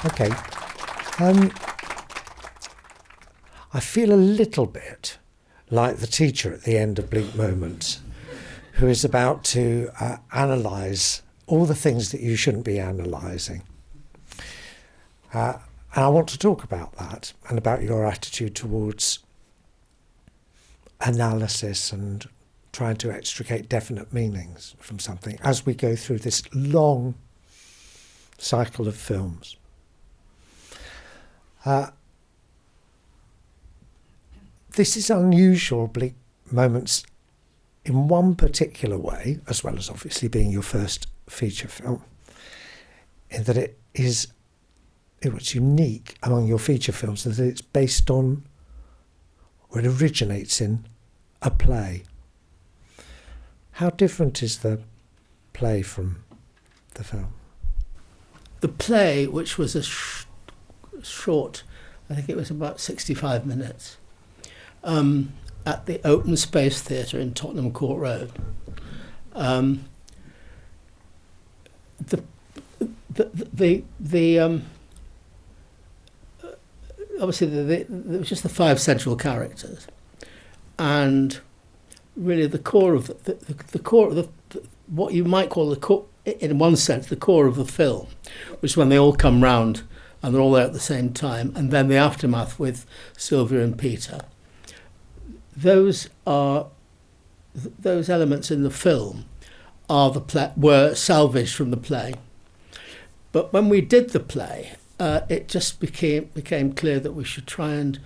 Okay. I feel a little bit like the teacher at the end of Bleak Moments, who is about to analyse all the things that you shouldn't be analysing. And I want to talk about that and about your attitude towards analysis and trying to extricate definite meanings from something as we go through this long cycle of films. This is unusual, Bleak Moments, in one particular way, as well as obviously being your first feature film, in that it was unique among your feature films, that it's based on, or it originates in, a play. How different is the play from the film? The play, which was a short, I think it was about 65 minutes, at the Open Space Theatre in Tottenham Court Road. Obviously there was just the 5 central characters, and really the core of what you might call the core, in one sense, the core of the film, which is when they all come round and they're all there at the same time, and then the aftermath with Sylvia and Peter. Those elements in the film were salvaged from the play. But when we did the play, it just became clear that we should try and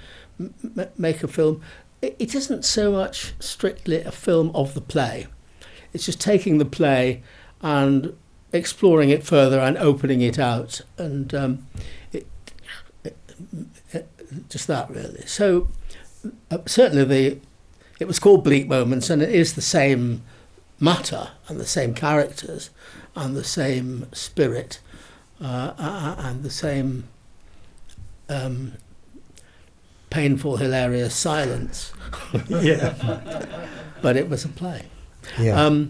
make a film. It isn't so much strictly a film of the play. It's just taking the play and exploring it further and opening it out, and just that really. So certainly it was called Bleak Moments, and it is the same matter and the same characters and the same spirit and the same painful, hilarious silence. Yeah. But it was a play. Yeah.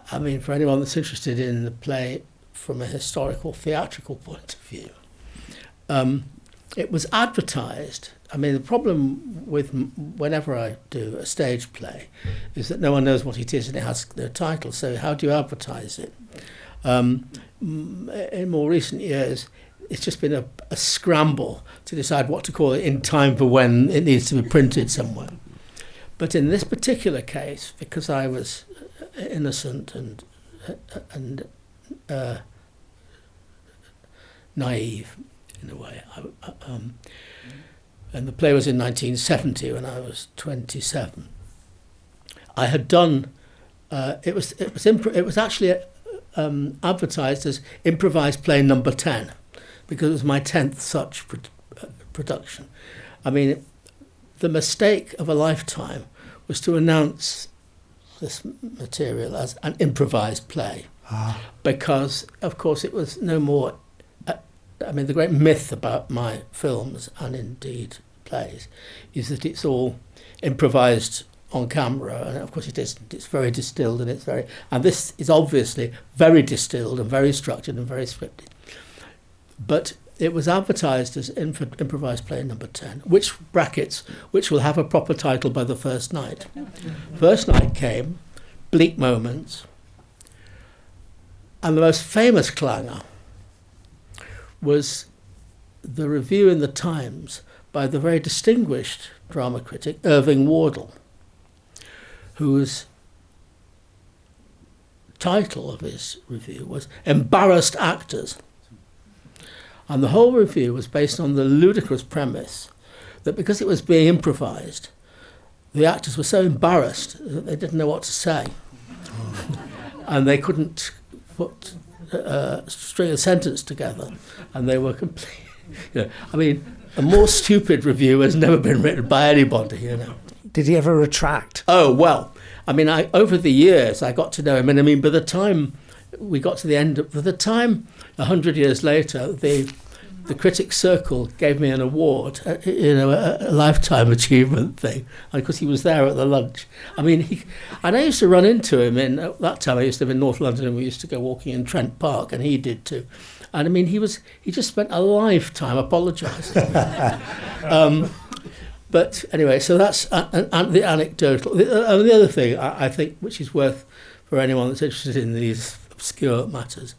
I mean, for anyone that's interested in the play from a historical, theatrical point of view, it was advertised. I mean, the problem with whenever I do a stage play is that no one knows what it is and it has no title. So how do you advertise it? In more recent years, it's just been a scramble to decide what to call it in time for when it needs to be printed somewhere. But in this particular case, because I was innocent and naive in a way, and the play was in 1970 when I was 27. I had done. It was actually advertised as improvised play number 10, because it was my 10th such production. I mean, the mistake of a lifetime was to announce this material as an improvised play, because, of course, it was no more. I mean, the great myth about my films, and indeed plays, is that it's all improvised on camera, and of course it isn't. It's very distilled, and this is obviously very distilled and very structured and very scripted. But it was advertised as improvised play number 10, which will have a proper title by the first night. First night came, Bleak Moments, and the most famous clanger was the review in the Times by the very distinguished drama critic Irving Wardle, whose title of his review was Embarrassed Actors. And the whole review was based on the ludicrous premise that because it was being improvised, the actors were so embarrassed that they didn't know what to say. And they couldn't string a sentence together, and they were complete. I mean, a more stupid review has never been written by anybody. Did he ever retract? Oh well, I mean, over the years I got to know him, and I mean, by the time we got to the end of the time, 100 years later, the the Critics Circle gave me an award, a lifetime achievement thing, because he was there at the lunch. I mean, and I used to run into him at that time. I used to live in North London, and we used to go walking in Trent Park, and he did too. And I mean, he just spent a lifetime apologising. But anyway, so that's the anecdotal. The other thing I think, which is worth for anyone that's interested in these obscure matters,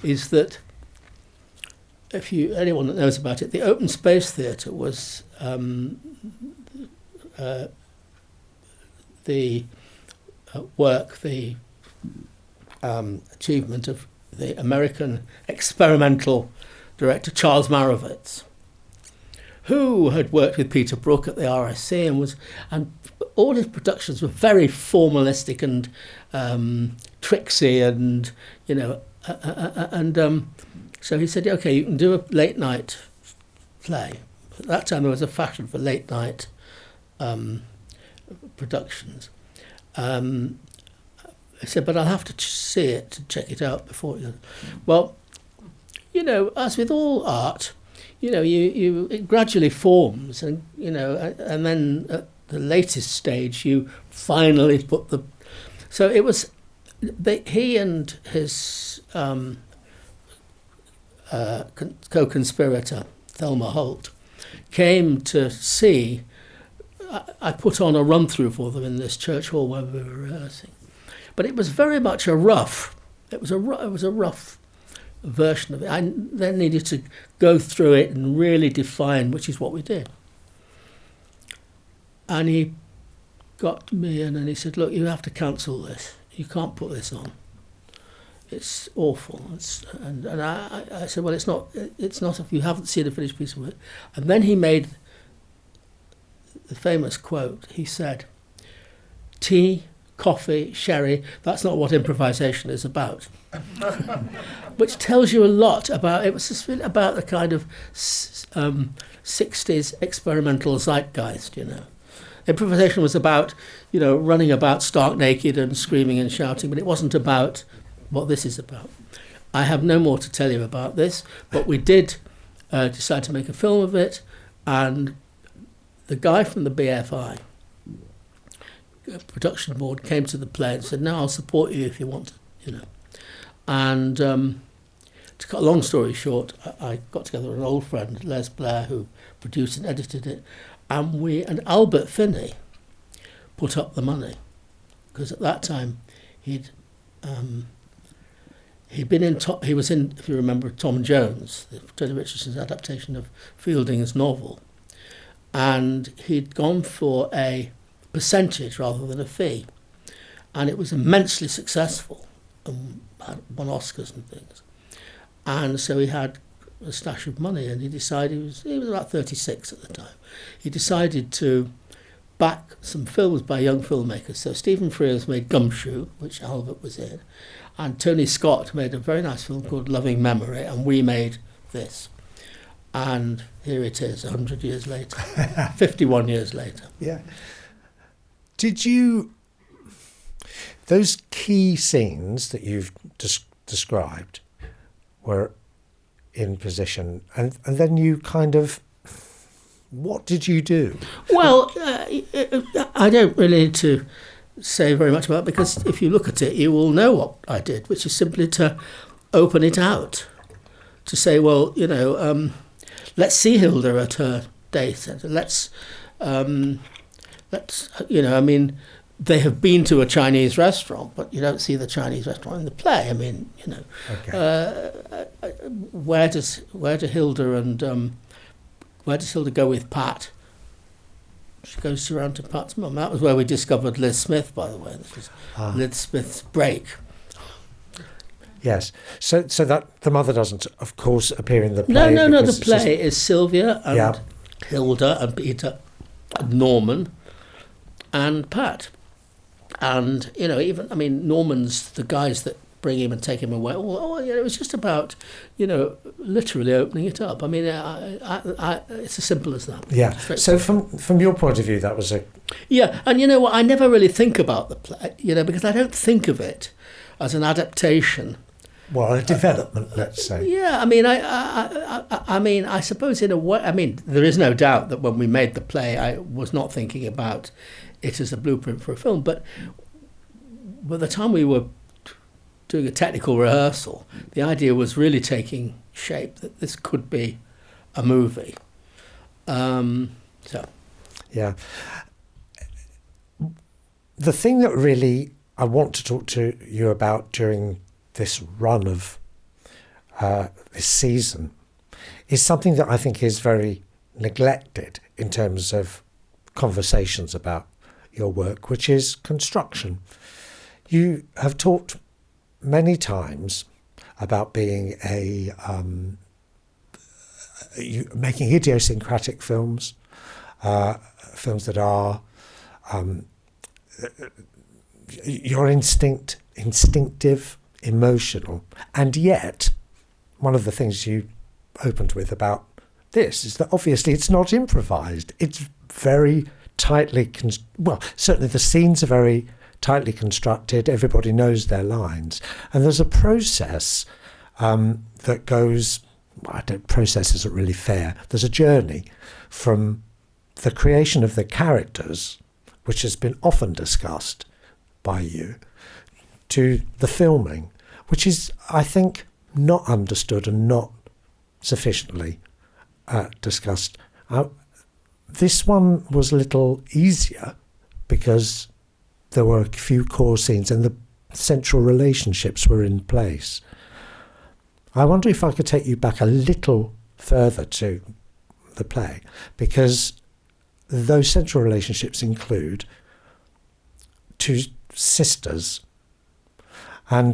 is that anyone that knows about it, the Open Space Theatre was the achievement of the American experimental director Charles Marowitz, who had worked with Peter Brook at the RSC and all his productions were very formalistic and tricksy, and so he said, okay, you can do a late night play. At that time there was a fashion for late night productions. I said, but I'll have to see it to check it out before you. Well, as with all art, it gradually forms, and and then at the latest stage you finally put the. So it was, he and his co-conspirator Thelma Holt came to see. I put on a run through for them in this church hall where we were rehearsing, but it was very much a rough. It was a rough version of it. I then needed to go through it and really define, which is what we did. And he got me in and he said, look, you have to cancel this. You can't put this on. It's awful. And I said, well, it's not if you haven't seen a finished piece of work. And then he made the famous quote. He said, tea, coffee, sherry, that's not what improvisation is about. Which tells you a lot about, it was just really about the kind of 60s experimental zeitgeist, Improvisation was about, running about stark naked and screaming and shouting, but it wasn't about what this is about. I have no more to tell you about this, but we did decide to make a film of it, and the guy from the BFI production board came to the play and said, no, I'll support you if you want to, And to cut a long story short, I got together with an old friend, Les Blair, who produced and edited it, and Albert Finney put up the money, because at that time he was in, if you remember, Tom Jones, Tony Richardson's adaptation of Fielding's novel, and he'd gone for a percentage rather than a fee, and it was immensely successful and won Oscars and things. And so he had a stash of money, and he decided, he was about 36 at the time, he decided to back some films by young filmmakers. So Stephen Frears made Gumshoe, which Albert was in, and Tony Scott made a very nice film called Loving Memory, and we made this. And here it is, 100 years later, 51 years later. Yeah. Did you, those key scenes that you've described were in position, and then you kind of, what did you do? Well, I don't really need to say very much about it, because if you look at it, you will know what I did, which is simply to open it out, to say, well, let's see Hilda at her date. Let's, they have been to a Chinese restaurant, but you don't see the Chinese restaurant in the play. Okay. Where do Hilda go with Pat? She goes around to Pat's mum. That was where we discovered Liz Smith, by the way. This was Liz Smith's break. Yes. So that the mother doesn't, of course, appear in the play. No. The play is Sylvia and Hilda and Peter and Norman and Pat. And, Norman's the guys that bring him and take him away. It was just about, literally opening it up. It's as simple as that. Yeah. So from your point of view, that was a... Yeah, and you know what? I never really think about the play, because I don't think of it as an adaptation well, a development, let's say. Yeah, I mean, I mean, I suppose in a way, I mean, there is no doubt that when we made the play, I was not thinking about it as a blueprint for a film, but by the time we were doing a technical rehearsal, the idea was really taking shape that this could be a movie. Yeah. The thing that really I want to talk to you about during this run of this season is something that I think is very neglected in terms of conversations about your work, which is construction. You have talked many times about being making idiosyncratic films, films that are your instinctive, emotional, and yet one of the things you opened with about this is that obviously it's not improvised. It's very tightly, certainly the scenes are very tightly constructed. Everybody knows their lines, and there's a process that goes. Process isn't really fair. There's a journey from the creation of the characters, which has been often discussed by you, to the filming, which is, I think, not understood and not sufficiently discussed. This one was a little easier because there were a few core scenes and the central relationships were in place. I wonder if I could take you back a little further to the play, because those central relationships include two sisters, and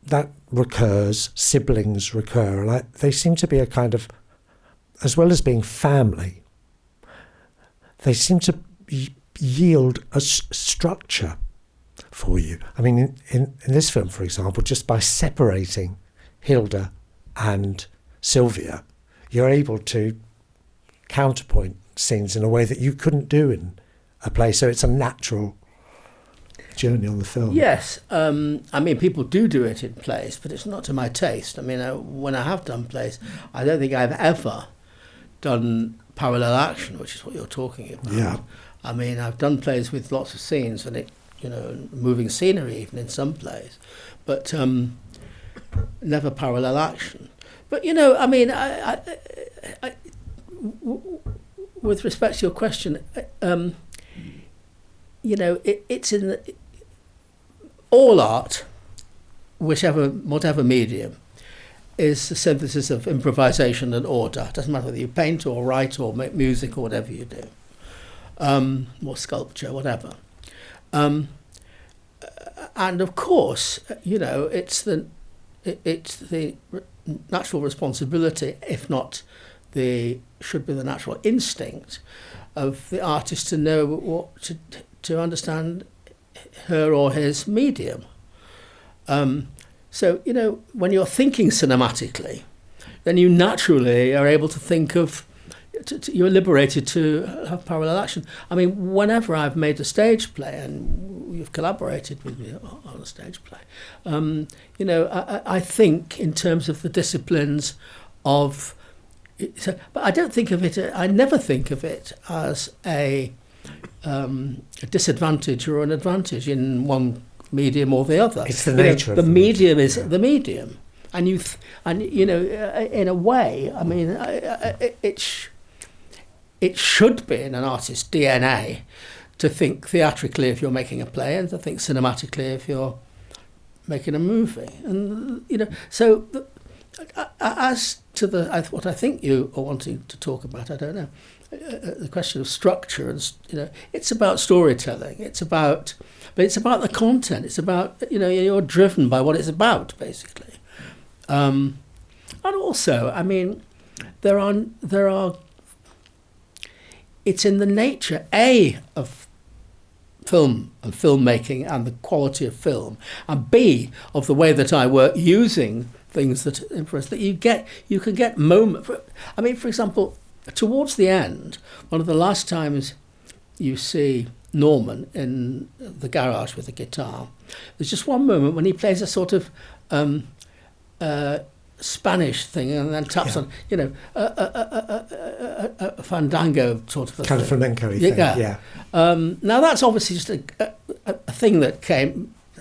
that recurs, siblings recur, and they seem to be a kind of, as well as being family, they seem to yield a structure for you. I mean, in this film, for example, just by separating Hilda and Sylvia, you're able to counterpoint scenes in a way that you couldn't do in a play, so it's a natural journey on the film. Yes, I mean, people do it in plays, but it's not to my taste. I mean, when I have done plays, I don't think I've ever done parallel action, which is what you're talking about. Yeah. I mean, I've done plays with lots of scenes, and moving scenery even in some plays, but never parallel action. But I mean, with respect to your question, it's in all art, whatever medium, is the synthesis of improvisation and order. It doesn't matter whether you paint or write or make music or whatever you do, or sculpture, whatever. And of course, it's the natural responsibility, if not should be the natural instinct of the artist to know what to understand her or his medium. So, when you're thinking cinematically, then you naturally are able to think of, you're liberated to have parallel action. I mean, whenever I've made a stage play, and you've collaborated with me on a stage play, I think in terms of the disciplines of, but I don't think of it, I never think of it as a disadvantage or an advantage in one medium or the other. It's the nature of the medium is the medium, and in a way, I mean, it should be in an artist's DNA to think theatrically if you're making a play, and to think cinematically if you're making a movie. And so as to what I think you are wanting to talk about, I don't know, the question of structure, and it's about storytelling. It's about the content. It's about you're driven by what it's about, basically. And also, I mean, there are. It's in the nature of film and filmmaking and the quality of film, and B, of the way that I work using things that influence, that you can get moments. I mean, for example, towards the end, one of the last times you see Norman in the garage with the guitar, there's just one moment when he plays a sort of Spanish thing, and then taps on, a fandango sort of a kind of thing. flamenco thing. Yeah. Now that's obviously just a thing that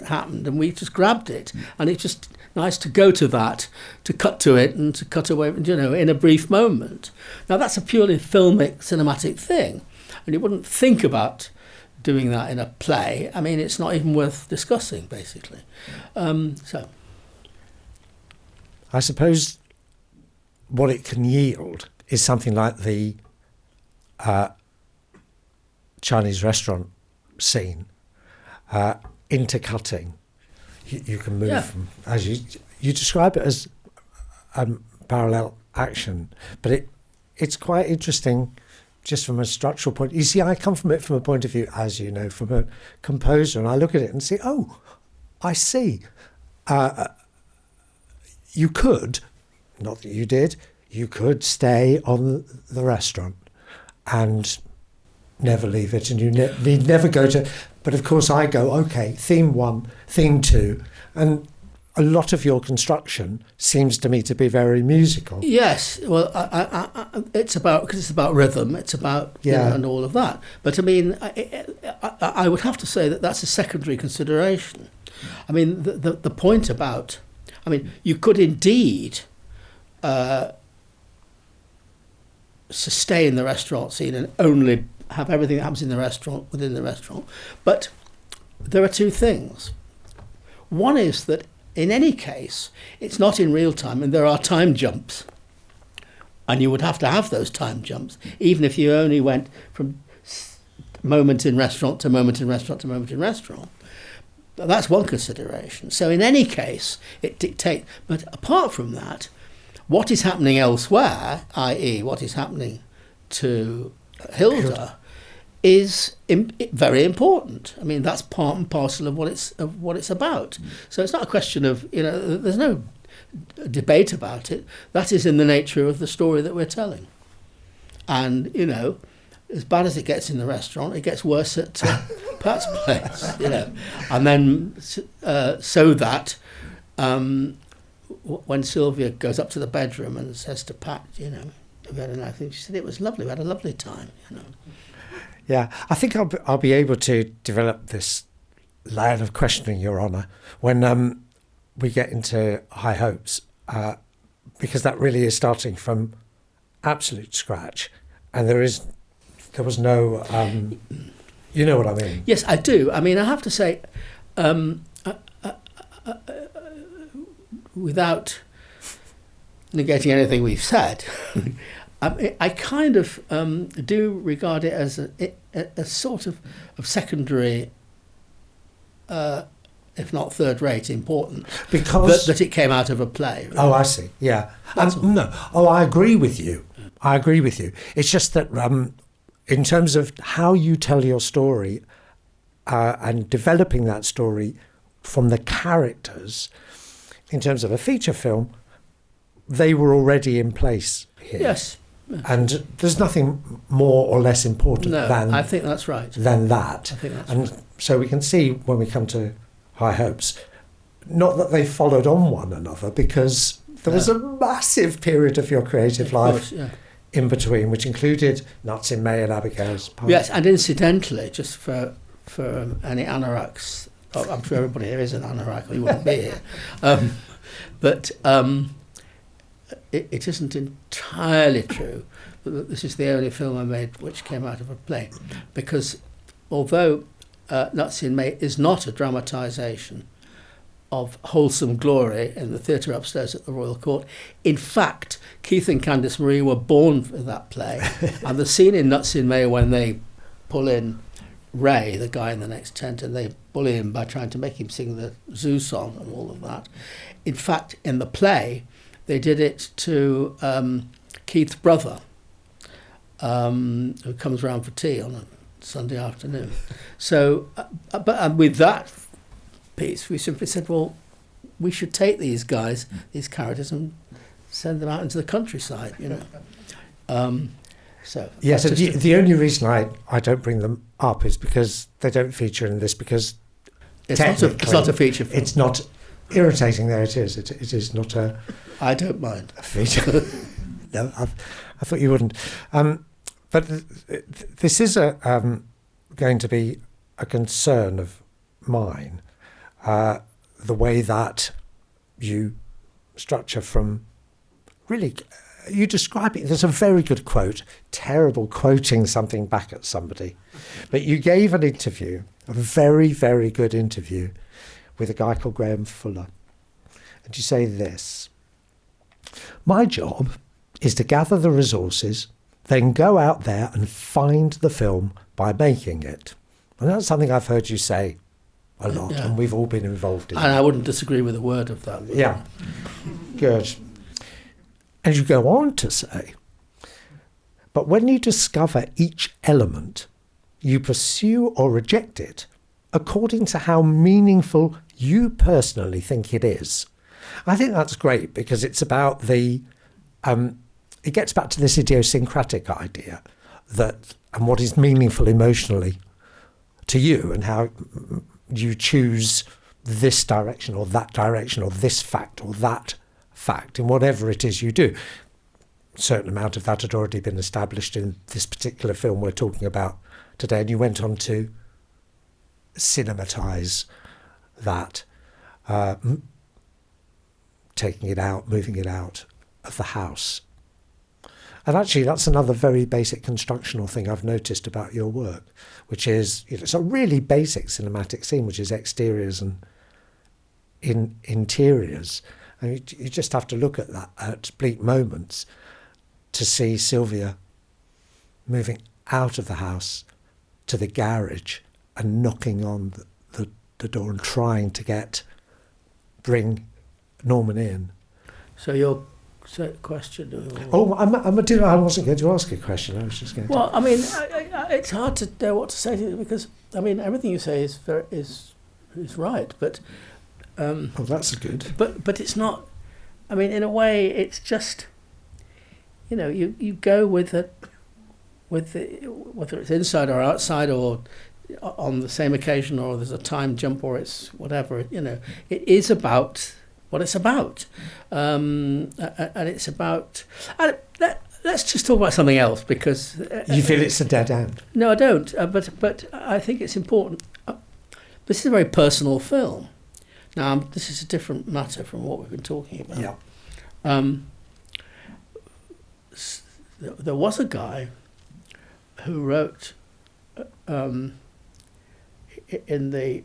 happened, and we just grabbed it, and it's just nice to go to that, to cut to it, and to cut away, in a brief moment. Now that's a purely filmic, cinematic thing, and you wouldn't think about doing that in a play. I mean, it's not even worth discussing, basically. So. I suppose what it can yield is something like the Chinese restaurant scene, intercutting. You can move from, as you describe it as parallel action, but it's quite interesting just from a structural point. You see, I come from it from a point of view, as you know, from a composer, and I look at it and say, oh, I see. You could, not that you did, you could stay on the restaurant and never leave it, and you'd never go to. But of course, I go, okay, theme 1, theme 2, and a lot of your construction seems to me to be very musical. Yes, well, because it's about rhythm, it's about and all of that. But I mean, I would have to say that that's a secondary consideration. I mean, the point about. I mean, you could indeed sustain the restaurant scene and only have everything that happens in the restaurant within the restaurant. But there are two things. One is that in any case, it's not in real time, and there are time jumps. And you would have to have those time jumps, even if you only went from moment in restaurant to moment in restaurant to moment in restaurant. That's one consideration. So in any case, it dictates. But apart from that, what is happening elsewhere, i.e. what is happening to Hilda, is very important. I mean, that's part and parcel of what it's about. So it's not a question of, there's no debate about it. That is in the nature of the story that we're telling. And, as bad as it gets in the restaurant, it gets worse at Pat's place, And then so that when Sylvia goes up to the bedroom and says to Pat, we had a nice thing, she said it was lovely. We had a lovely time, Yeah, I think I'll be able to develop this line of questioning, Your Honour, when we get into High Hopes, because that really is starting from absolute scratch, and there was no, you know what I mean? Yes, I do. I mean, I have to say, without negating anything we've said, I kind of do regard it as a sort of secondary, if not third-rate, importance, because that it came out of a play. Really. Oh, I see. Yeah. No. Oh, I agree with you. It's just that in terms of how you tell your story and developing that story from the characters, in terms of a feature film, they were already in place here. Yes. And there's nothing more or less important than I think that's right. Than that. I think that's and right. So we can see when we come to High Hopes, not that they followed on one another, because there was a massive period of your creative life in between, which included Nuts in May and Abigail's Pie. Yes, and incidentally, just for any anoraks, I'm sure everybody here is an anorak, or you wouldn't be here. But it isn't entirely true that this is the only film I made which came out of a play, because although Nuts in May is not a dramatisation of wholesome glory in the theatre upstairs at the Royal Court, in fact, Keith and Candice Marie were born for that play, and the scene in Nuts in May when they pull in Ray, the guy in the next tent, and they bully him by trying to make him sing the zoo song and all of that. In fact, in the play, they did it to Keith's brother, who comes round for tea on a Sunday afternoon. So, but with that piece, we simply said, well, we should take these guys, these characters, and send them out into the countryside, So yes, yeah, so the only reason I don't bring them up is because they don't feature in this, because it's not a feature film. It's not irritating though it is, it is not a I don't mind. feature. No, I thought you wouldn't. But this is going to be a concern of mine, the way that you structure from really, you describe it, there's a very good quote, terrible quoting something back at somebody, but you gave an interview, a very, very good interview with a guy called Graham Fuller. And you say this: my job is to gather the resources, then go out there and find the film by making it. And that's something I've heard you say a lot, Yeah. and we've all been involved in And it. I wouldn't disagree with a word of that. Yeah, good. And you go on to say, but when you discover each element, you pursue or reject it according to how meaningful you personally think it is. I think that's great, because it's about the, it gets back to this idiosyncratic idea that, and what is meaningful emotionally to you, and how you choose this direction or that direction or this fact or that fact in whatever it is you do. A certain amount of that had already been established in this particular film we're talking about today, and you went on to cinematise that, taking it out, moving it out of the house. And actually, that's another very basic constructional thing I've noticed about your work, which is, it's a really basic cinematic scene, which is exteriors and interiors. And you just have to look at that, at Bleak Moments, to see Sylvia moving out of the house to the garage and knocking on the door and trying to bring Norman in. So your question. Oh, I wasn't going to ask a question. I was just going to. Well, I mean, it's hard to know what to say to you, because I mean everything you say is right, but. Oh, that's good. But it's not. I mean, in a way, it's just. You go with it, whether it's inside or outside or on the same occasion, or there's a time jump, or it's whatever. It is about what it's about, and it's about. Let's just talk about something else, because you feel it's a dead end. No, I don't. But I think it's important. This is a very personal film. Now, this is a different matter from what we've been talking about. Yeah. There was a guy who wrote in the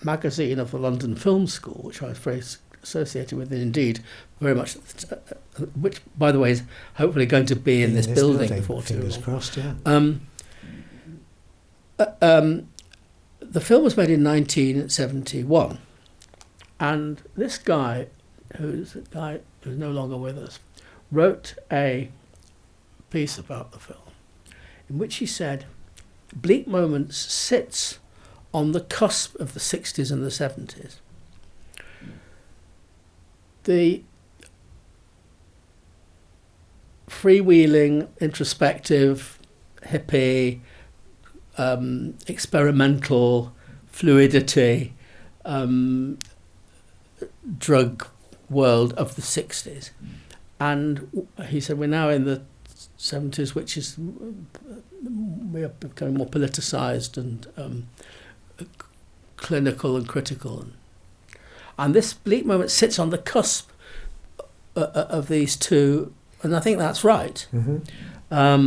magazine of the London Film School, which I was very associated with, and indeed very much, which, by the way, is hopefully going to be in this building before too long. Fingers crossed, yeah. The film was made in 1971, and this guy, who's no longer with us, wrote a piece about the film in which he said Bleak Moments sits on the cusp of the 60s and the 70s. The freewheeling, introspective, hippie, experimental fluidity, drug world of the 60s. And he said, we're now in the 70s, which is, we are becoming more politicised and clinical and critical. And this Bleak Moment sits on the cusp of these two, and I think that's right. Mm-hmm. I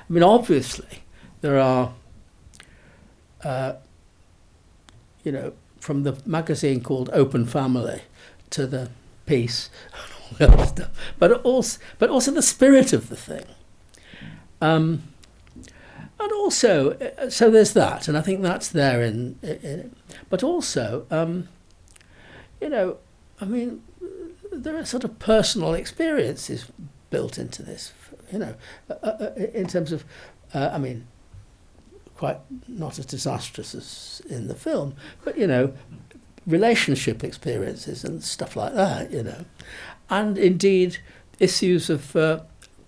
mean, obviously, there are, from the magazine called Open Family to the piece, but also the spirit of the thing, and also, so there's that, and I think that's there in it. But also, I mean, there are sort of personal experiences built into this, in terms of, I mean, quite not as disastrous as in the film, but relationship experiences and stuff like that, and indeed issues of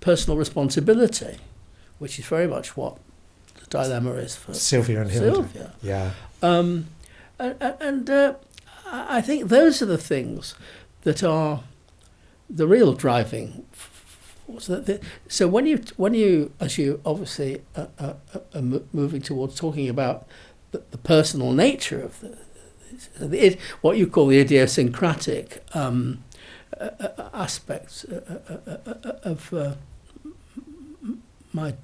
personal responsibility, which is very much what the dilemma is for Sylvia and Hilda. Sylvia. Yeah. And I think those are the things that are the real driving force. So when you, as you obviously are moving towards talking about the personal nature of what you call the idiosyncratic aspects of my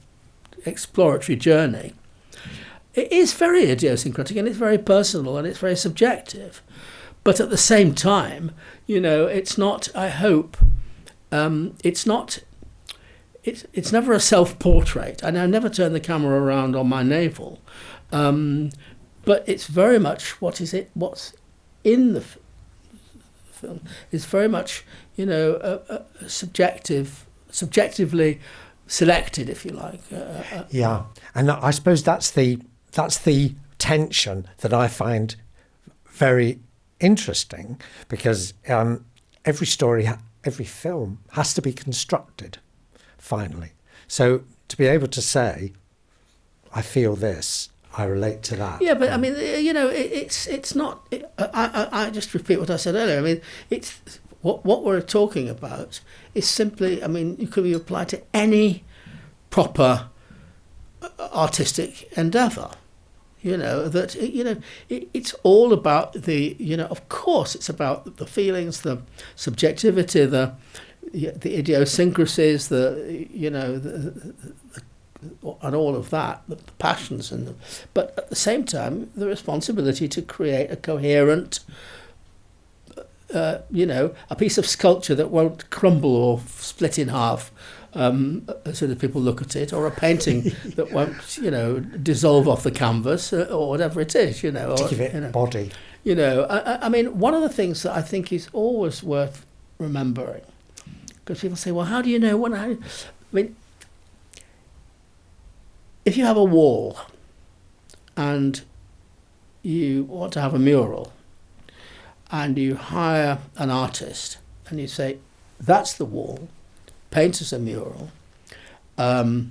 exploratory journey, it is very idiosyncratic and it's very personal and it's very subjective. But at the same time, it's not, I hope, it's never a self-portrait. And I never turn the camera around on my navel. But it's very much, what's in the film is very much, subjectively selected, if you like. Yeah, and I suppose that's the tension that I find very interesting, because every story, every film has to be constructed finally. So to be able to say, I feel this, I relate to that. Yeah, but I mean, it's not. I just repeat what I said earlier. I mean, it's what we're talking about is simply. I mean, it could be applied to any proper artistic endeavour. It's all about the. Of course, it's about the feelings, the subjectivity, the idiosyncrasies, and all of that, the passions, but at the same time, the responsibility to create a coherent, a piece of sculpture that won't crumble or split in half as soon as people look at it, or a painting that won't, dissolve off the canvas, or whatever it is, to give it body. I mean, one of the things that I think is always worth remembering, because people say, well, how do you know when? I mean, if you have a wall and you want to have a mural and you hire an artist and you say, that's the wall, paint us a mural, the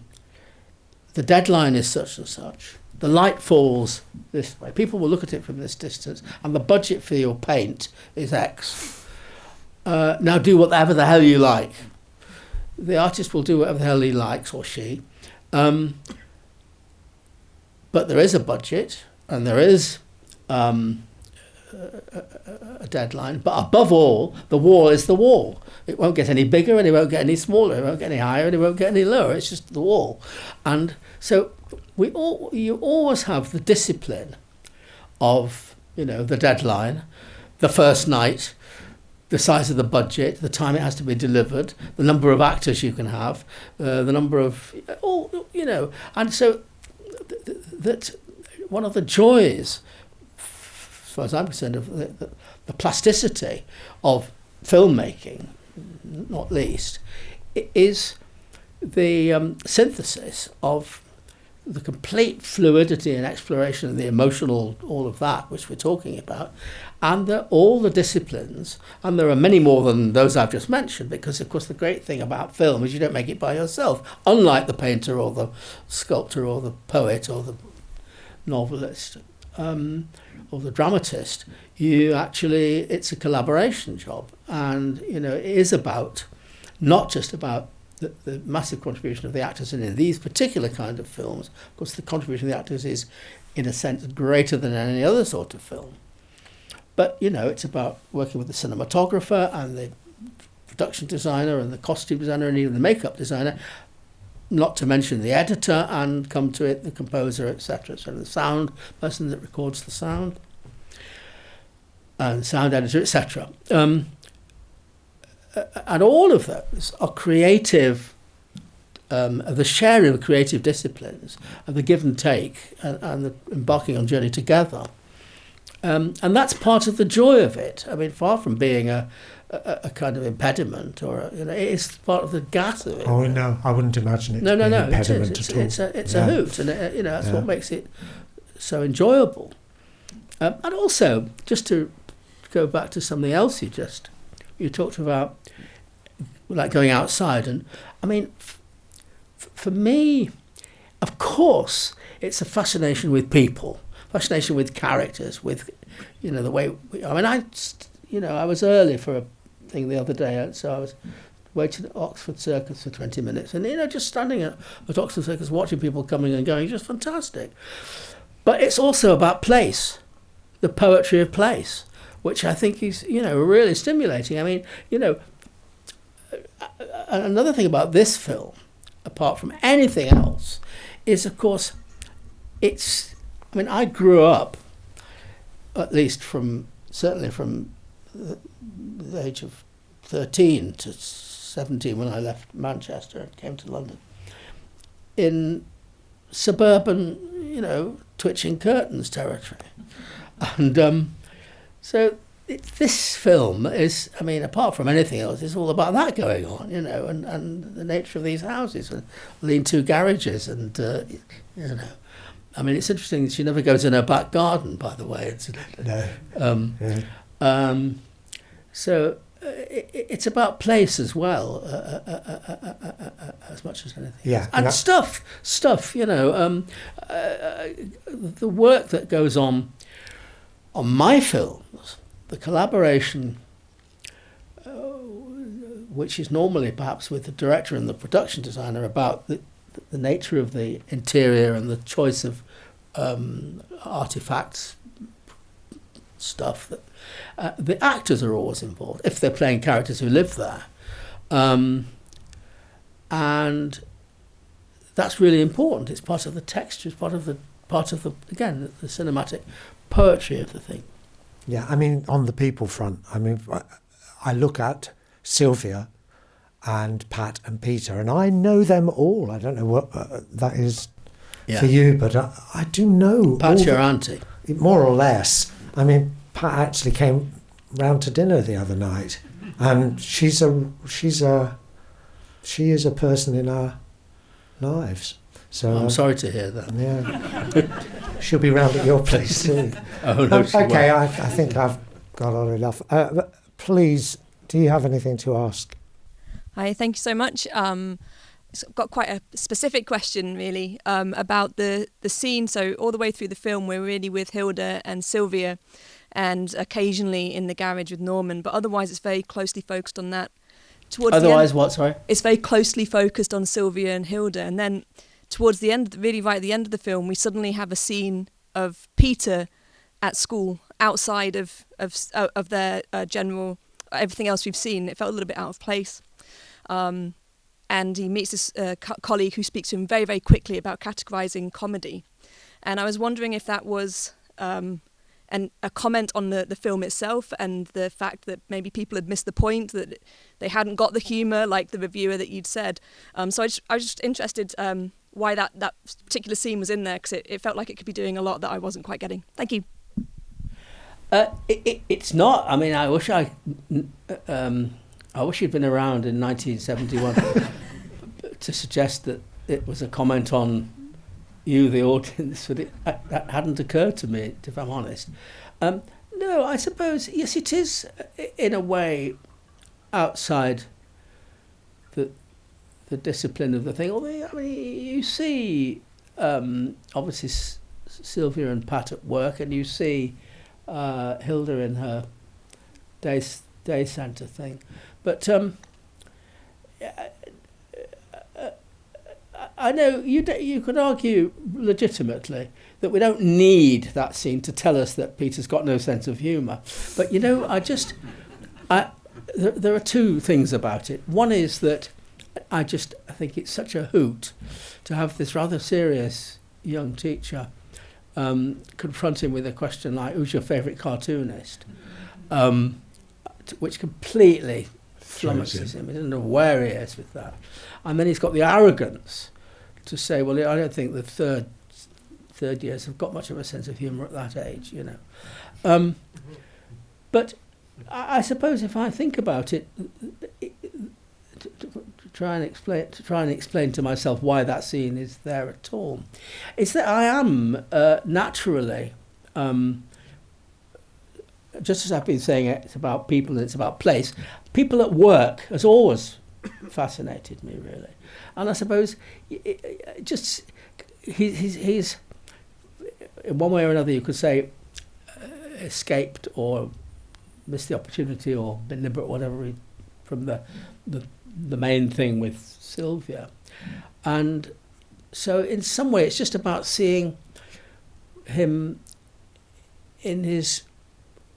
deadline is such and such, the light falls this way, people will look at it from this distance, and the budget for your paint is X. Now do whatever the hell you like. The artist will do whatever the hell he likes, or she. But there is a budget, and there is a deadline. But above all, the wall is the wall. It won't get any bigger, and it won't get any smaller. It won't get any higher, and it won't get any lower. It's just the wall. And so you always have the discipline of, the deadline, the first night, the size of the budget, the time it has to be delivered, the number of actors you can have, the number of and so. That one of the joys, as far as I'm concerned, of the plasticity of filmmaking, not least, is the synthesis of the complete fluidity and exploration of the emotional, all of that, which we're talking about, and all the disciplines, and there are many more than those I've just mentioned, because, of course, the great thing about film is you don't make it by yourself, unlike the painter or the sculptor or the poet or the novelist or the dramatist. It's a collaboration job, and, it is about, not just about the massive contribution of the actors, and in these particular kind of films, of course, the contribution of the actors is, in a sense, greater than any other sort of film. But, it's about working with the cinematographer and the production designer and the costume designer and even the makeup designer, not to mention the editor, and come to it, the composer, etc. So the sound person that records the sound, and sound editor, etc. And all of those are creative, the sharing of creative disciplines, and the give and take, and the embarking on journey together. And that's part of the joy of it. I mean, far from being a kind of impediment, or it's part of the gas of it. Oh no, I wouldn't imagine it. No, an impediment at all. It's a hoot, and that's what makes it so enjoyable. And also, just to go back to something else you talked about, like going outside, and I mean, for me, of course, it's a fascination with people. fascination with characters, with, the way. I was early for a thing the other day, so I was waiting at Oxford Circus for 20 minutes, and just standing at Oxford Circus watching people coming and going, just fantastic. But it's also about place, the poetry of place, which I think is, really stimulating. I mean, another thing about this film, apart from anything else, is, of course, I grew up, at least certainly from the age of 13 to 17 when I left Manchester and came to London, in suburban, twitching curtains territory. And so this film is, apart from anything else, it's all about that going on, and the nature of these houses and lean-to garages and, it's interesting that she never goes in her back garden, by the way. No. So it's about place as well, as much as anything. Yeah, and stuff. The work that goes on my films, the collaboration, which is normally perhaps with the director and the production designer about the nature of the interior and the choice of artifacts, stuff that the actors are always involved if they're playing characters who live there, and that's really important. It's part of the texture. It's part of the again the cinematic poetry of the thing. Yeah, on the people front, I look at Sylvia and Pat and Peter, and I know them all. I don't know what that is for you, but I do know. Pat's your auntie, more or less. Pat actually came round to dinner the other night, and she is a person in our lives. So I'm sorry to hear that. Yeah, she'll be round at your place too. Oh no, she won't. I think I've got on enough. Please, do you have anything to ask? Hi, thank you so much. It's got quite a specific question, really, about the scene. So all the way through the film, we're really with Hilda and Sylvia, and occasionally in the garage with Norman. But otherwise, it's very closely focused on that. Otherwise, what? Sorry. It's very closely focused on Sylvia and Hilda, and then towards the end, really right at the end of the film, we suddenly have a scene of Peter at school outside of their general everything else we've seen. It felt a little bit out of place. And he meets this colleague who speaks to him very, very quickly about categorizing comedy. And I was wondering if that was a comment on the film itself and the fact that maybe people had missed the point, that they hadn't got the humour, like the reviewer that you'd said. So I was just interested why that particular scene was in there, because it felt like it could be doing a lot that I wasn't quite getting. Thank you. It's not. I wish I wish you'd been around in 1971 to suggest that it was a comment on you, the audience, but that hadn't occurred to me, if I'm honest. No, I suppose, yes, it is in a way outside the discipline of the thing. Although, you see, obviously, Sylvia and Pat at work, and you see Hilda in her day centre thing. But I know you could argue legitimately that we don't need that scene to tell us that Peter's got no sense of humour. But there are two things about it. One is that I think it's such a hoot to have this rather serious young teacher confront him with a question like, "Who's your favourite cartoonist?" Which completely flummoxes him. He doesn't know where he is with that. And then he's got the arrogance to say, well, I don't think the third years have got much of a sense of humour at that age, But I suppose if I think about it, to try and explain to myself why that scene is there at all, is that I am naturally, just as I've been saying, it's about people and it's about place. People at work has always fascinated me, really. And I suppose he's in one way or another, you could say, escaped or missed the opportunity or been deliberate, whatever, from the main thing with Sylvia. And so in some way, it's just about seeing him in his,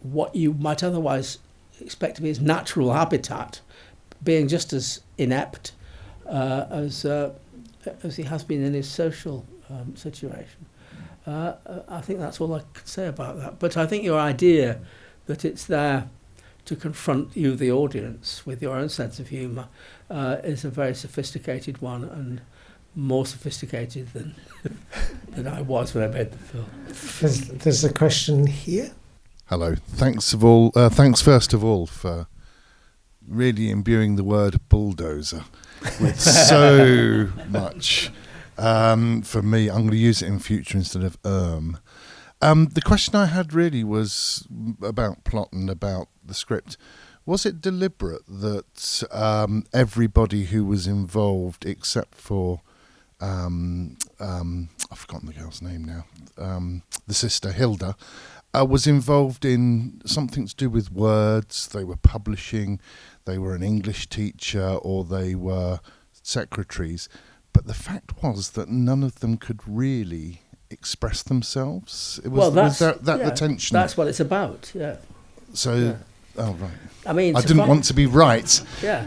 what you might otherwise expect to be his natural habitat, being just as inept as he has been in his social situation. I think that's all I could say about that. But I think your idea that it's there to confront you, the audience, with your own sense of humour is a very sophisticated one, and more sophisticated than than I was when I made the film. There's a question here. Hello. Thanks first of all for really imbuing the word bulldozer with so much. For me, I'm going to use it in future instead of The question I had really was about plot and about the script. Was it deliberate that everybody who was involved, except for I've forgotten the girl's name now, the sister Hilda, was involved in something to do with words? They were publishing, they were an English teacher, or they were secretaries. But the fact was that none of them could really express themselves. It was, was that the tension. That's what it's about, yeah. So, yeah. Oh, right. I mean, I didn't want to be right. Yeah.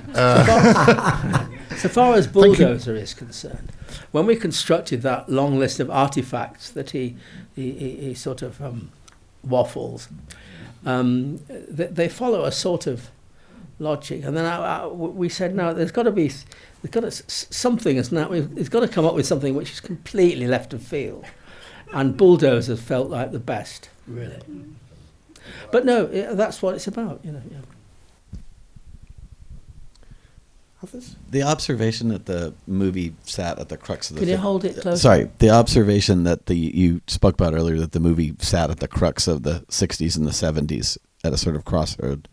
So far as Bulldozer is concerned, when we constructed that long list of artifacts that he sort of waffles, they follow a sort of logic, and then we said, no, there's got to something. It's got to come up with something which is completely left of field, and Bulldozer felt like the best, really. But no, that's what it's about, you know. Yeah. Others? The observation that the movie sat at the crux of the... Can you hold it closer? Sorry, the observation that you spoke about earlier, that the movie sat at the crux of the 60s and the 70s at a sort of crossroad.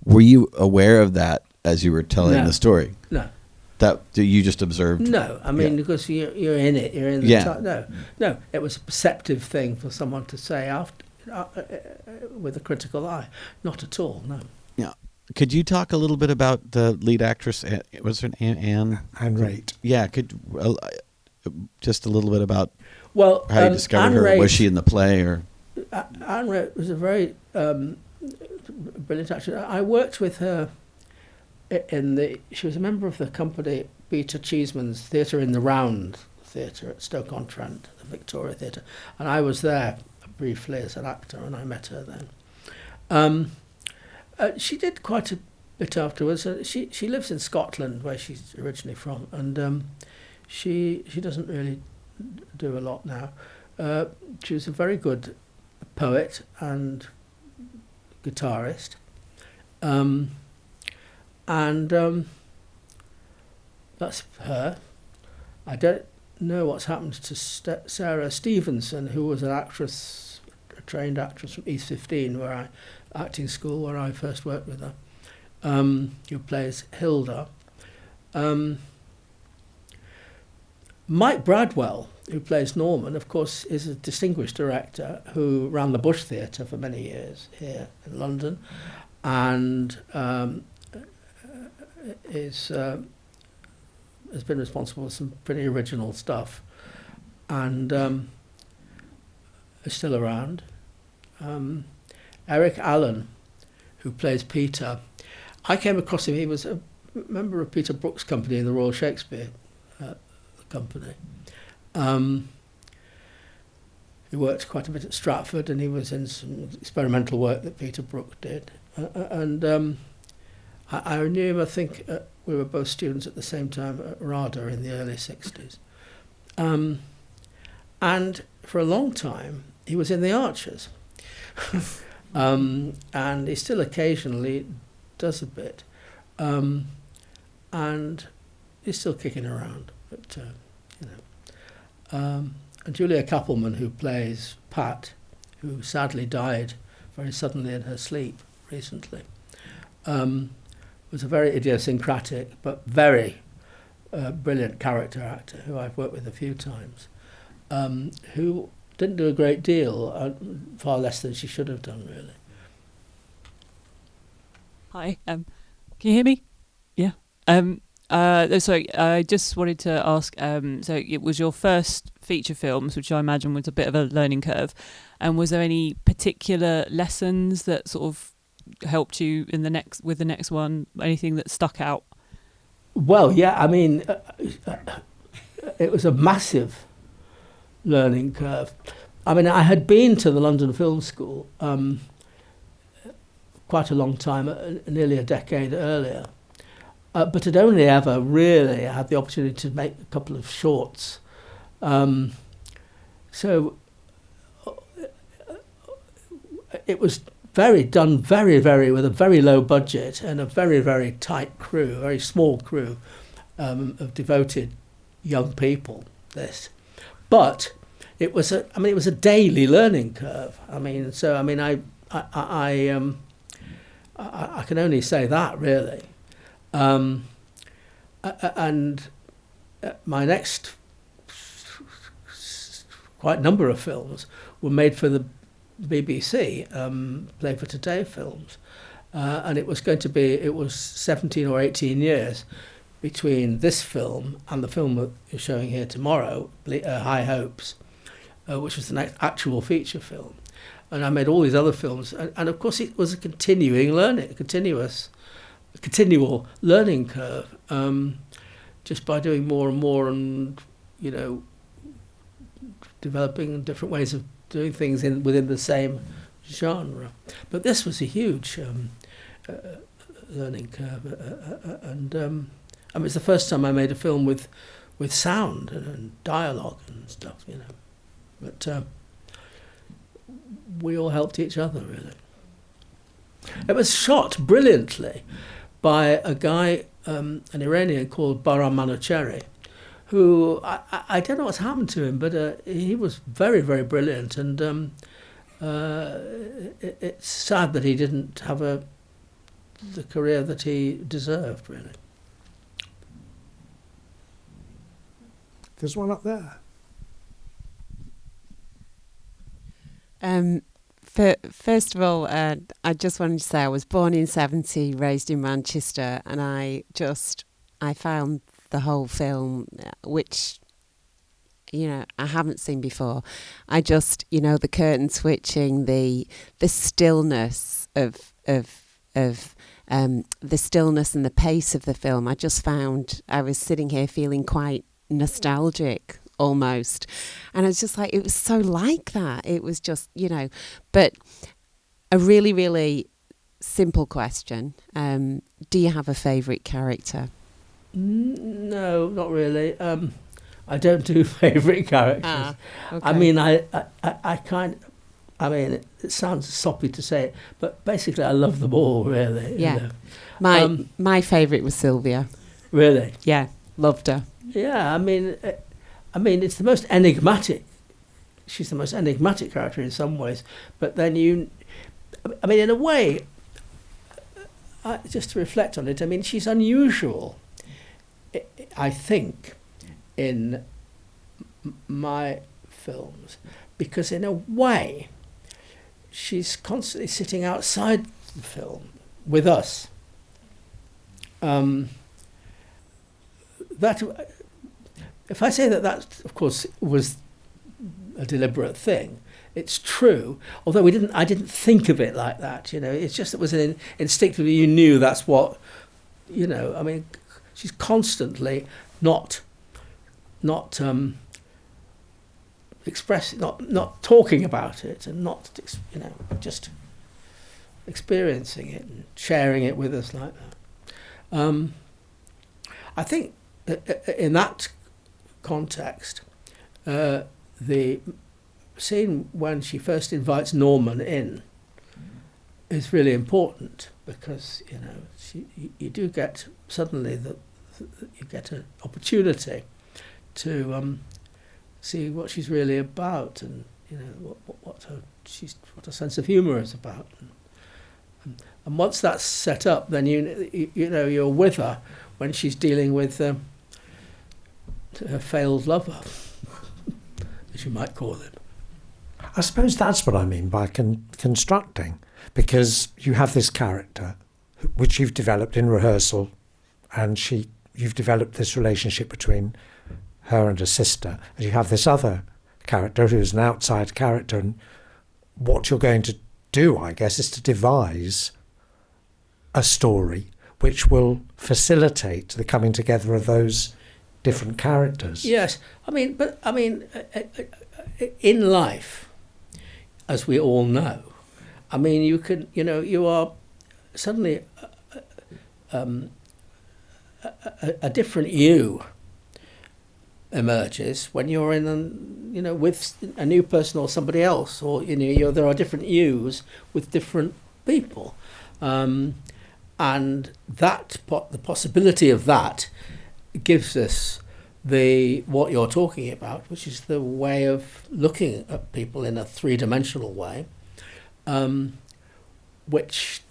Were you aware of that as you were telling the story? No. That you just observed? No, I mean, because you're in it, you're in the... No, it was a perceptive thing for someone to say after... with a critical eye. Not at all, no. Yeah. Could you talk a little bit about the lead actress? What's her name? Anne Raitt. Yeah. Could just a little bit about how you discovered Anne her? Raitt, was she in the play or? Anne Raitt was a very brilliant actress. I worked with her she was a member of the company Peter Cheeseman's Theatre in the Round Theatre at Stoke-on-Trent, the Victoria Theatre, and I was there briefly as an actor, and I met her then. She did quite a bit afterwards. She lives in Scotland, where she's originally from, and she doesn't really do a lot now. She was a very good poet and guitarist, and that's her. I don't know what's happened to Sarah Stevenson, who was an actress, a trained actress from East 15, acting school, where I first worked with her, who plays Hilda. Mike Bradwell, who plays Norman, of course, is a distinguished director who ran the Bush Theatre for many years here in London, and has been responsible for some pretty original stuff, and is still around. Eric Allen, who plays Peter, I came across him. He was a member of Peter Brook's company in the Royal Shakespeare Company. He worked quite a bit at Stratford, and he was in some experimental work that Peter Brook did. I knew him, I think, we were both students at the same time at RADA in the early 60s. And for a long time, he was in the Archers. And he still occasionally does a bit. And he's still kicking around. But, and Julia Kappelman, who plays Pat, who sadly died very suddenly in her sleep recently, was a very idiosyncratic but very brilliant character actor who I've worked with a few times, who didn't do a great deal, far less than she should have done, really. Hi, can you hear me? Yeah. Sorry, I just wanted to ask, so it was your first feature films, which I imagine was a bit of a learning curve, and was there any particular lessons that sort of helped you with the next one, anything that stuck out? Well, yeah, I mean, it was a massive learning curve. I mean, I had been to the London Film School quite a long time, nearly a decade earlier, but had only ever really had the opportunity to make a couple of shorts. So it was done very, with a very low budget and a very, very tight crew, a very small crew of devoted young people. But it was a daily learning curve. I can only say that, really. And my next quite number of films were made for the BBC, Play for Today films, and it was 17 or 18 years between this film and the film that you're showing here tomorrow, High Hopes, which was the next actual feature film. And I made all these other films, and of course it was a continual learning curve, just by doing more and more, and developing different ways of doing things within the same genre. But this was a huge learning curve, and it was the first time I made a film with sound and dialogue and stuff, But we all helped each other, really. It was shot brilliantly by a guy, an Iranian called Bahram Manocheri, who I don't know what's happened to him, but he was very, very brilliant, and it's sad that he didn't have the career that he deserved, really. There's one up there. First of all, I just wanted to say I was born in 1970, raised in Manchester, and I found the whole film, which I haven't seen before. I just the curtain switching, the stillness of the stillness and the pace of the film. I just found I was sitting here feeling quite nostalgic almost, and I was just like, it was so like that. It was just but a really, really simple question. Do you have a favourite character? No, not really. I don't do favourite characters. Okay. I mean, it sounds soppy to say it, but basically I love them all, really. Yeah. My favourite was Sylvia. Really? Yeah, loved her. Yeah, I mean, it's the most enigmatic. She's the most enigmatic character in some ways, but then in a way, just to reflect on it, she's unusual, I think, in my films, because in a way, she's constantly sitting outside the film with us. That, if I say that, of course, was a deliberate thing, it's true. Although I didn't think of it like that. It's just it was instinctively you knew that's what, she's constantly not expressing, not talking about it, and not just experiencing it and sharing it with us like that. I think in that context, the scene when she first invites Norman in is really important, because you do get suddenly you get an opportunity to see what she's really about, and what her sense of humour is about, and once that's set up, then you're with her when she's dealing with her failed lover, as you might call him. I suppose that's what I mean by constructing, because you have this character which you've developed in rehearsal, and you've developed this relationship between her and her sister, and you have this other character who's an outside character, and what you're going to do, I guess, is to devise a story which will facilitate the coming together of those different characters. Yes, in life, as we all know, you are suddenly a different you emerges when you're with a new person or somebody else, or there are different yous with different people, and the possibility of that gives us what you're talking about, which is the way of looking at people in a three-dimensional way, which,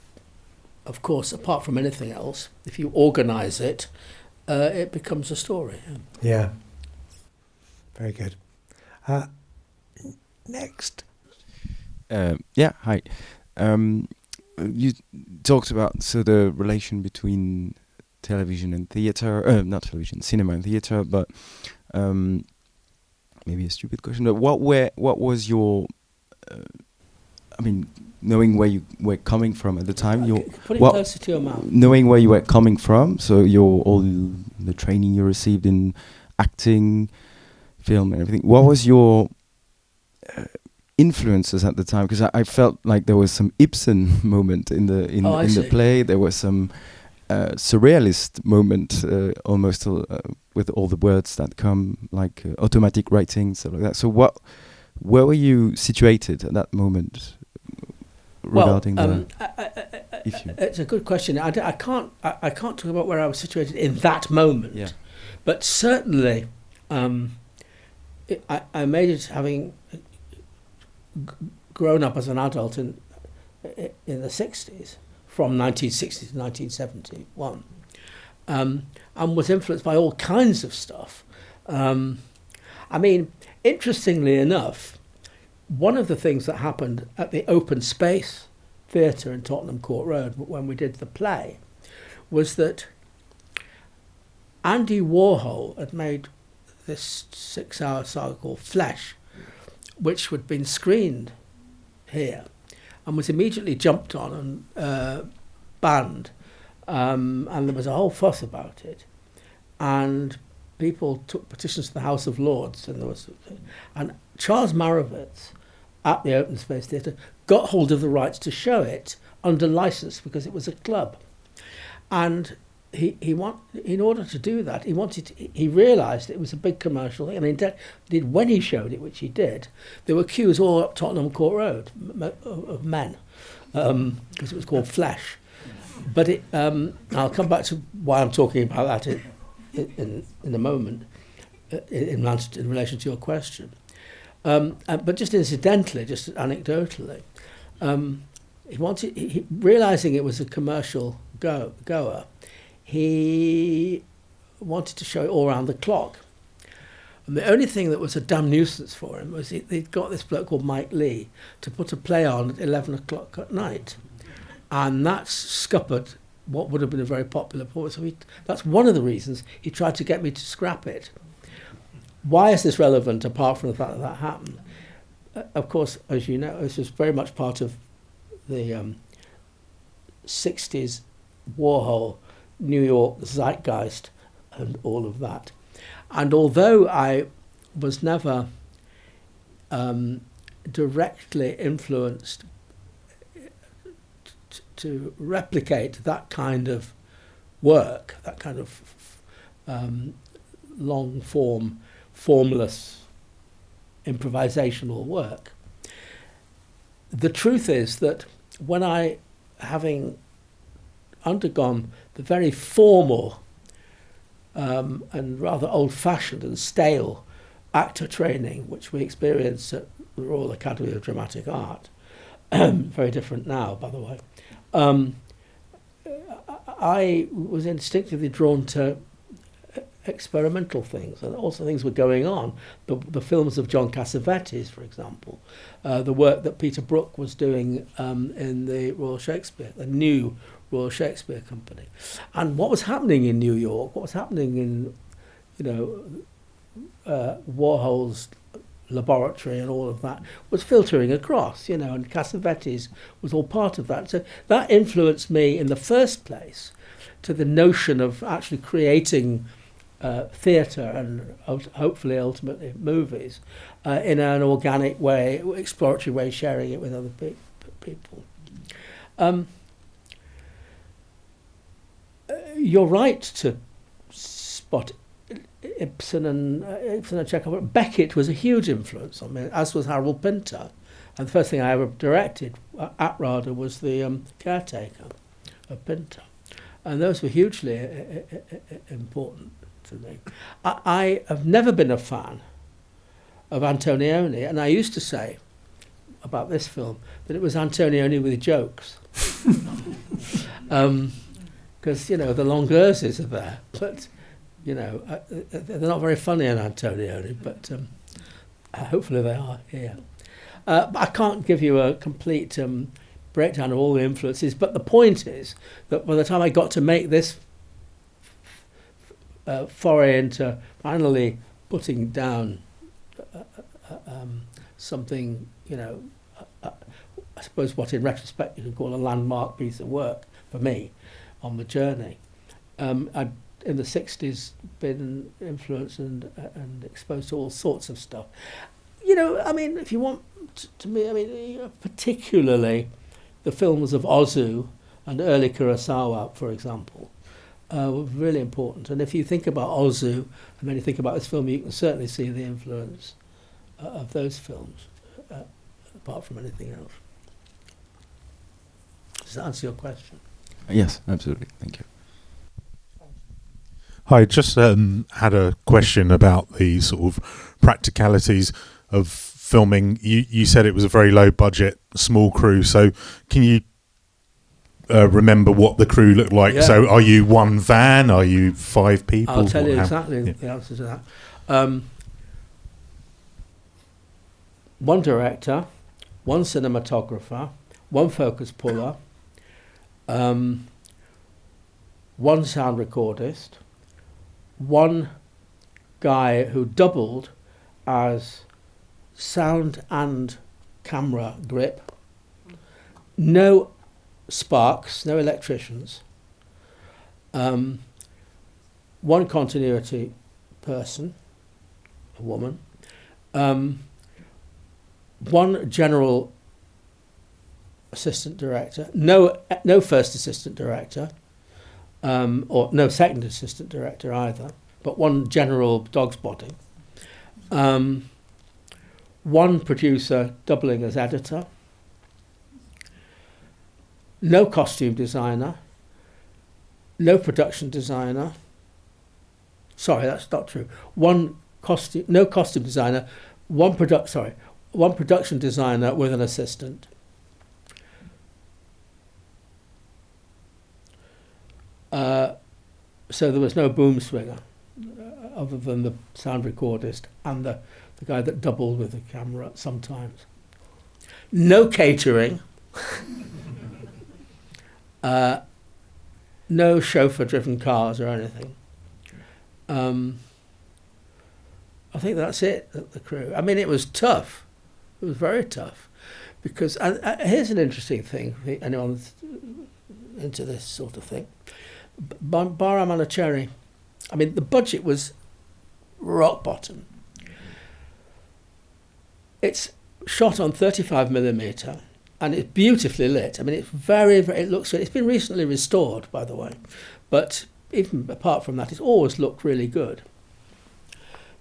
of course, apart from anything else, if you organise it, it becomes a story. Yeah. Very good. Next. Hi. You talked about the relation between television and theatre, not television, cinema and theatre, but maybe a stupid question, but what was your, knowing where you were coming from at the time, put it closer to your mouth. Knowing where you were coming from, so all the training you received in acting, film and everything, what was your influences at the time? Because I felt like there was some Ibsen moment in the play. There was some surrealist moment, almost with all the words that come, like automatic writing, stuff like that. So where were you situated at that moment regarding the issue? It's a good question. I can't talk about where I was situated in that moment, but certainly I made it having grown up as an adult in the 60s, from 1960 to 1971, and was influenced by all kinds of stuff. Interestingly enough, one of the things that happened at the Open Space Theatre in Tottenham Court Road when we did the play was that Andy Warhol had made this 6-hour saga called Flesh, which had been screened here and was immediately jumped on and banned, and there was a whole fuss about it, and people took petitions to the House of Lords, and Charles Marovitz at the Open Space Theatre got hold of the rights to show it under licence because it was a club, and in order to do that, he realised it was a big commercial thing, and indeed when he showed it, which he did, there were queues all up Tottenham Court Road of men, because it was called Flesh. But I'll come back to why I'm talking about that in a moment, in relation to your question. But just incidentally, just anecdotally, he realising it was a commercial goer, he wanted to show it all around the clock. And the only thing that was a damn nuisance for him was he'd got this bloke called Mike Leigh to put a play on at 11 o'clock at night. And that scuppered what would have been a very popular performance. So that's one of the reasons he tried to get me to scrap it. Why is this relevant, apart from the fact that happened? Of course, as you know, this was very much part of the 60s Warhol New York zeitgeist and all of that. And although I was never directly influenced to replicate that kind of work, that kind of long form, formless, improvisational work, the truth is that when I, having undergone the very formal and rather old-fashioned and stale actor training, which we experienced at the Royal Academy of Dramatic Art, very different now, by the way, I was instinctively drawn to experimental things, and also things were going on. The films of John Cassavetes, for example, the work that Peter Brook was doing in the Royal Shakespeare, the new Royal Shakespeare Company, and what was happening in New York, what was happening in, Warhol's laboratory and all of that was filtering across, and Cassavetes was all part of that. So that influenced me in the first place to the notion of actually creating theatre and hopefully ultimately movies in an organic way, exploratory way, sharing it with other people. You're right to spot Ibsen and Chekhov. Beckett was a huge influence on me, as was Harold Pinter. And the first thing I ever directed at RADA was the Caretaker of Pinter. And those were hugely important to me. I have never been a fan of Antonioni, and I used to say about this film that it was Antonioni with jokes. Because, the Longueuses are there, but, they're not very funny in Antonioni, but hopefully they are here. I can't give you a complete breakdown of all the influences, but the point is that by the time I got to make this foray into finally putting down something, I suppose what in retrospect you could call a landmark piece of work for me on the journey. I'd in the 60s been influenced and exposed to all sorts of stuff. If you want to me, particularly the films of Ozu and early Kurosawa, for example, were really important. And if you think about Ozu and then you think about this film, you can certainly see the influence of those films, apart from anything else. Does that answer your question? Yes, absolutely. Thank you. Hi, just had a question about the sort of practicalities of filming. You said it was a very low budget, small crew. So can you remember what the crew looked like? Yeah. So are you one van? Are you 5 people? I'll tell you exactly the answer to that. One director, one cinematographer, one focus puller, one sound recordist, one guy who doubled as sound and camera grip, no sparks, no electricians, one continuity person, a woman, one general assistant director, no first assistant director, or no second assistant director either, but one general dog spotting, one producer doubling as editor, no costume designer, no production designer. Sorry, that's not true. No costume designer, one production designer with an assistant. So there was no boom swinger other than the sound recordist and the guy that doubled with the camera sometimes. No catering. No chauffeur-driven cars or anything. I think that's it, the crew. I mean, it was tough. It was very tough. Because, and here's an interesting thing, for anyone into this sort of thing. Bara Manicherry, I mean, the budget was rock bottom. It's shot on 35mm and it's beautifully lit. I mean, it's it looks good. It's been recently restored, by the way, but even apart from that, it's always looked really good.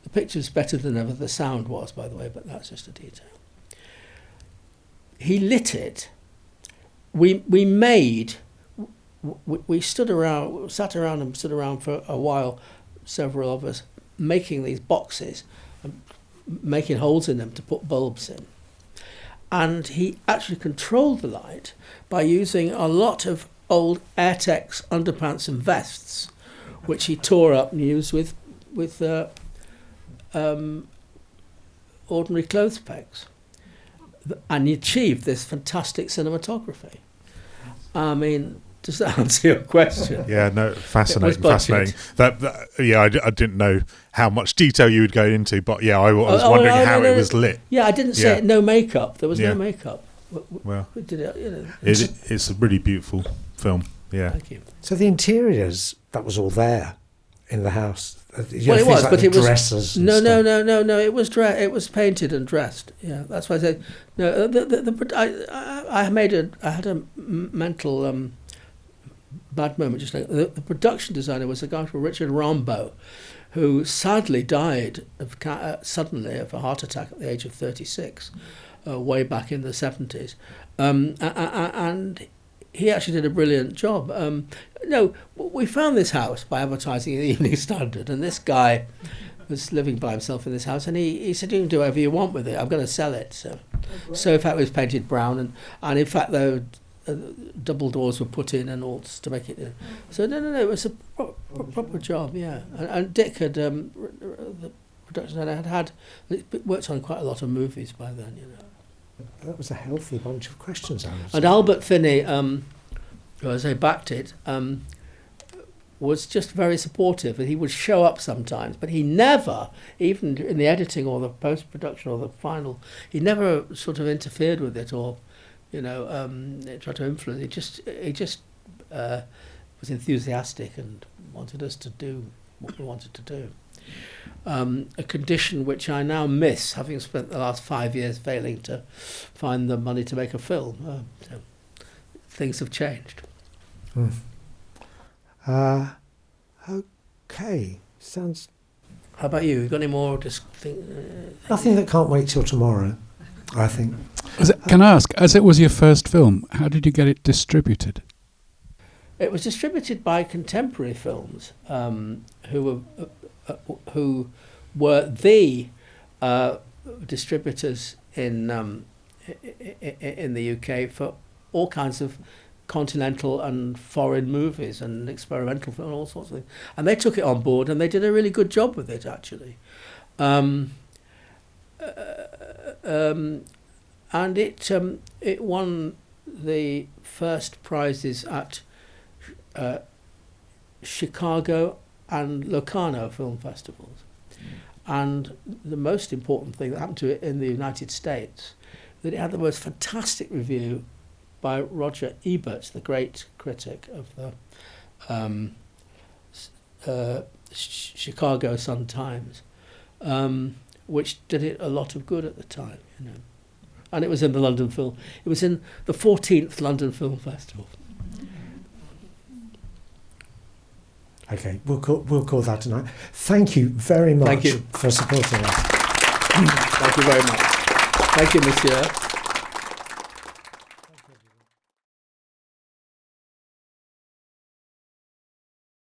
The picture's better than ever the sound was, by the way, but that's just a detail. He lit it. We sat around and stood around for a while, several of us, making these boxes, and making holes in them to put bulbs in. And he actually controlled the light by using a lot of old Airtex underpants and vests, which he tore up and used with with ordinary clothes pegs, and you achieved this fantastic cinematography. I mean, does that answer your question? Yeah, no, fascinating. I didn't know how much detail you would go into, but yeah, I was wondering how it was lit. Yeah, I didn't say no makeup. There was no makeup. Well, we did it, it's a really beautiful film. Yeah. Thank you. So the interiors, that was all there in the house. Well, it was, but it was dresses. No. It was it was painted and dressed. Yeah, that's why I said no. I had a mental bad moment just like the production designer was a guy called Richard Rambo, who sadly died suddenly of a heart attack at the age of 36, way back in the 70s, and he actually did a brilliant job. We found this house by advertising in the Evening Standard, and this guy was living by himself in this house, and he said, "You can do whatever you want with it. I'm going to sell it." So in fact, it was painted brown, and in fact, though, double doors were put in and all to make it. So no, it was a proper job, yeah. And Dick had the production had worked on quite a lot of movies by then, you know. That was a healthy bunch of questions, Alan. And Albert Finney, who as I backed it, was just very supportive, and he would show up sometimes, but he never, even in the editing or the post-production or the final, he never sort of interfered with it or, tried to influence. He just was enthusiastic and wanted us to do what we wanted to do. A condition which I now miss, having spent the last 5 years failing to find the money to make a film. So things have changed. Okay, sounds... How about you? Got any more? Nothing that can't wait till tomorrow, I think. Can I ask, as it was your first film, how did you get it distributed? It was distributed by Contemporary Films, who were the distributors in the UK for all kinds of continental and foreign movies and experimental film and all sorts of things. And they took it on board and they did a really good job with it, actually. And it won the first prizes at Chicago and Locarno film festivals. And the most important thing that happened to it in the United States, that it had the most fantastic review by Roger Ebert, the great critic of the Chicago Sun-Times, which did it a lot of good at the time, you know. And it was in the London Film. It was in the 14th London Film Festival. Okay, we'll call that tonight. Thank you very much for supporting us. Thank you very much. Thank you, Monsieur.